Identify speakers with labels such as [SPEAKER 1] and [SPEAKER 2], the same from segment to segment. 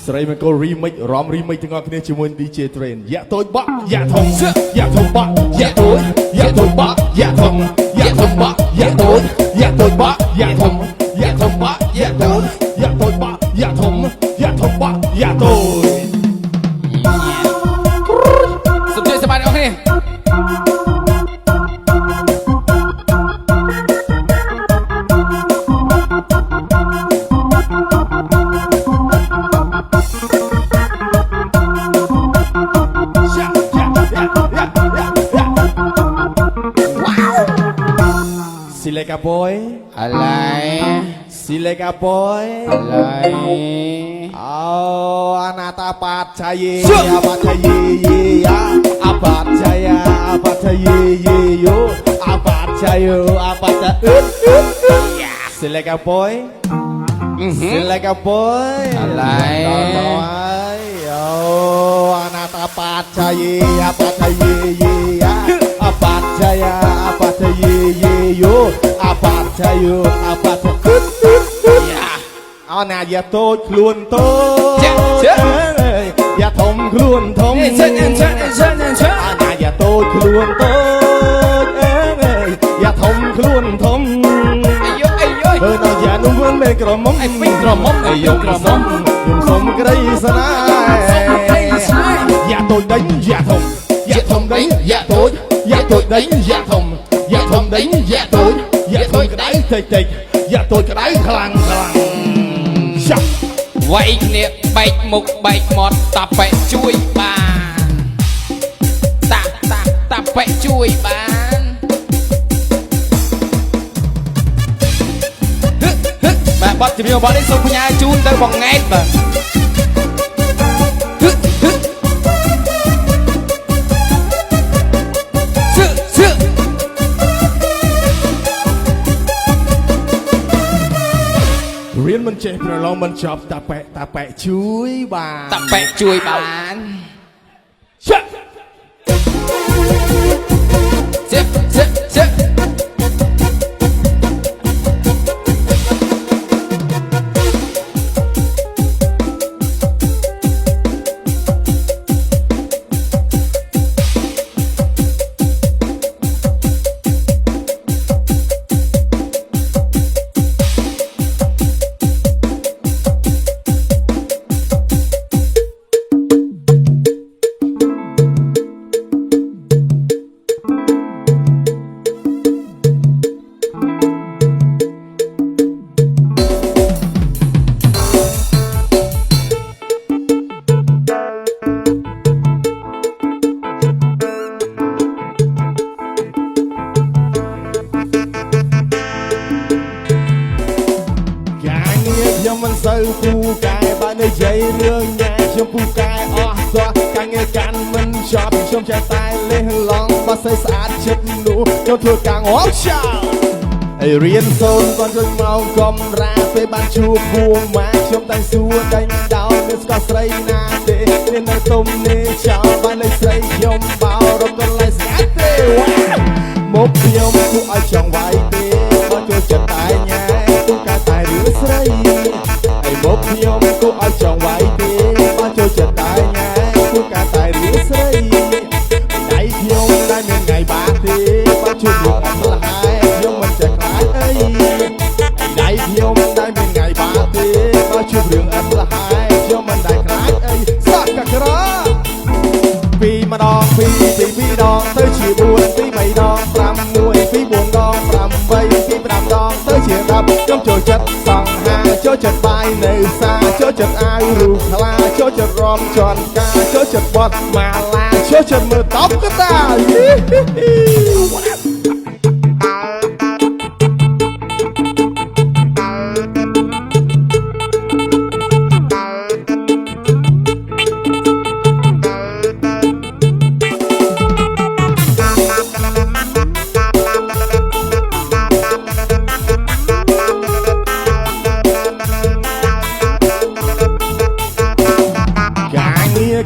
[SPEAKER 1] ស្រីមកគោល remix រំ remix ទាំងអស់គ្នាជាមួយ DJ Train យ៉ាក់តូចបក់យ៉ាក់ធំយ៉ាក់ធំបក់យ៉ាក់តូចយ៉ាក់តូចបក់យ៉ាក់ធំយ៉ាក់ធំបក់យ៉ាក់តូចយ៉ាក់តូចបក់យ៉ាក់ធំយ៉ាក់ធំបក់យ៉ាក់តូចយ៉ាក់តូចបក់យ៉ាក់ធំយ៉ាក់ធំបក់យ៉ាក់តូច
[SPEAKER 2] សុំជួយសប្បាយអ្នកនរគ្នា
[SPEAKER 1] Silakan boy,
[SPEAKER 2] alay,
[SPEAKER 1] silakan boy,
[SPEAKER 2] alay.
[SPEAKER 1] Oh, anak tapat saya, apa saya ya, apa saya yo, apa saya, silakan boy, silakan boy,
[SPEAKER 2] alay.
[SPEAKER 1] Oh, anak tapat saya, apa saya ya, apa saya yo, apa saya ya. អណាយ៉ាតូចខ្លួនតូចយ៉ាធំខ្លួនធំអណាយ៉ាតូចខ្លួនតូចយ៉ាធំខ្លួនធំអាយុបើដល់យ៉ានោះវិញមេក្រមុំអីពេញក្រមុំអាយុក្រមុំខ្ញុំសុំក្រីស្នេហ៍យ៉ាតូចដេញយ៉ាធំយ៉ាធំដេញយ៉ាតូចយ៉ាតូចដេញយ៉ាធំយ៉ាធំដេញយ៉ាតូចយ៉ាធំក្តៅតិចយ៉ាតូចក្តៅខ្លាំង
[SPEAKER 2] វាយគ្នាបែកមុខបែកមាត់តាប៉ែជួយបានតាប៉ែជួយបានបាទបទជំនឿរបស់នេះសូមផ្ញើជូនទៅបងង៉ែតបាទ
[SPEAKER 1] រៀនមិនចេះប្រឡងមិនចប់តាប៉ែជួយបាន
[SPEAKER 2] តាប៉ែជួយបានជិ
[SPEAKER 1] ខ្ញុំមិនសូវពូកែបើនិយាយរឿងញ៉ែខ្ញុំពូកែអស់ទោះការងារកាន់មិនចប់ខ្ញុំចេះតែលេះឡងបើស្អីស្អាតចិត្តនោះខ្ញុំធ្វើការងាប់ឆាហើយរៀនសូនបានជួយមកកំរាពេលបានជួបពួងម៉ាខ្ញុំតែសួរដេញដោលមានស្គាល់ស្រីណាទេមាននៅទុំនេះចោលបានលេខស្រីខ្ញុំបោរំកន្លែងស្ងាត់ទេមកខ្ញុំគួរឲ្យចង់វាយទេបើចូលចិត្តតែញ៉ែទូកាតែរឿងស្រីហើយមកខ្ញុំគួរឲ្យចង់វាយទេបើចូលចិត្តតែញ៉ែទូកាតែរឿងស្រីដៃខ្ញុំតែមានថ្ងៃបាក់ទេបើជួបលោកអត់លះហើយខ្ញុំមិនចេះខ្លាចអីដៃខ្ញុំតែមានថ្ងៃបាក់ទេបើជួបរឿងអត់លះហើយខ្ញុំមិនដែលខ្លាចអីសក់កក្រពីម្ដងពីពីដងទៅជា4ពី3ដង5 1ពី4ដង8ពី5ដងទៅជា10ខ្ញុំចូលចិត្តសង្ហាចូលចិត្តបាយនៅសាចូលចិត្តអាវរូបខ្លាចូលចិត្តរំជន់កាចូលចិត្តបត់ម៉ាឡាចូលចិត្តមើលតបកតា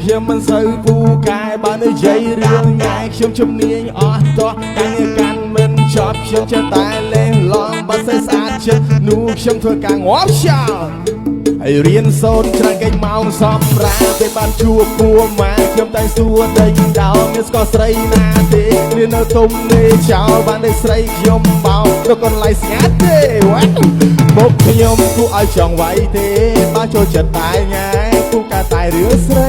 [SPEAKER 1] ខ្ញុំមិនសូវពូកែបើនិយាយរឿងញ៉ែខ្ញុំជំនាញអស់តោះការងារកាន់មិនចប់ខ្ញុំចេះតែលេងឡងបើស្អាតចិត្តនោះខ្ញុំធ្វើការងាប់ចោល ហើយរៀនសូត្រច្រើនកេញម៉ោងសម្រាប់ពេលបានជួបពួរម៉ាខ្ញុំតែសួរដេញដោលមានស្គាល់ស្រីណាទេរៀននៅទុំនេះចោលបានតែស្រីខ្ញុំបោកទៅកន្លែងស្ងាត់ទេវ៉ាមុខខ្ញុំគួរឲ្យចង់វាយទេបើចូលចិត្តតែញ៉ែគូកាតែរឿងស្រី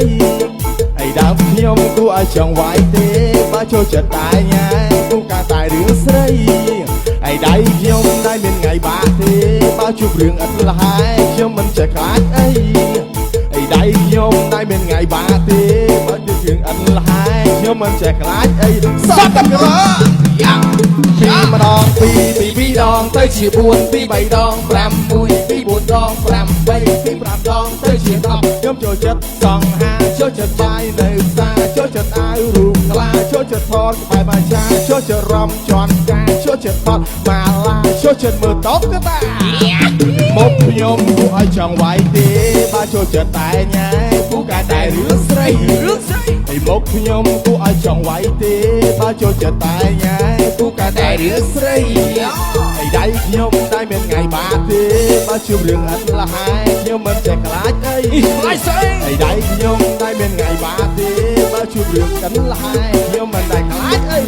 [SPEAKER 1] ហើយដើមខ្ញុំគួរឲ្យចង់វាយទេបើចូលចិត្តតែញ៉ែគូកាតែរឿងស្រីហើយដៃខ្ញុំដែលមានថ្ងៃបាក់ទេបើជួបរឿងឥតលហើយខ្ញុំមិនចេះខ្លាចអីហើយដៃខ្ញុំដែលមានថ្ងៃបាក់ទេបើជួបរឿងឥតលហើយខ្ញុំមិនចេះខ្លាចអីសតតែក្រយ៉ាពីម្ដងពីពីដងទៅជា4ពី3ដង5 1ពី4ដង5 3ពី5ដងទៅជា10ខ្ញុំចូលចិត្តសង្ហាចូលចិត្តបាយនៅផ្សារចូលចិត្តអាវរូបខ្លាចូលចិត្តថតក្បែរបាចាចូលចិត្តរំជន់ការចូលចិត្តថតម៉ាឡាចូលចិត្តមើលតបក៏តាមុខខ្ញុំគួរឲ្យចង់វាយទេបើចូលចិត្តតែញ៉ែពូកាតែរឿងស្រីហើយមុខខ្ញុំគួរឲ្យចង់វាយទេបើចូលចិត្តតែញ៉ែពូកាតែរឿងស្រីហើយដៃខ្ញុំតែមានថ្ងៃបាក់ទេបើជួបរឿងឥតលះហើយខ្ញុំមិនចេះខ្លាចអីខ្លាចស្អីហើយដៃខ្ញុំតែមានថ្ងៃបាក់ទេបើជួបរឿងឥតលះហើយខ្ញុំមិនដែលខ្លាចអី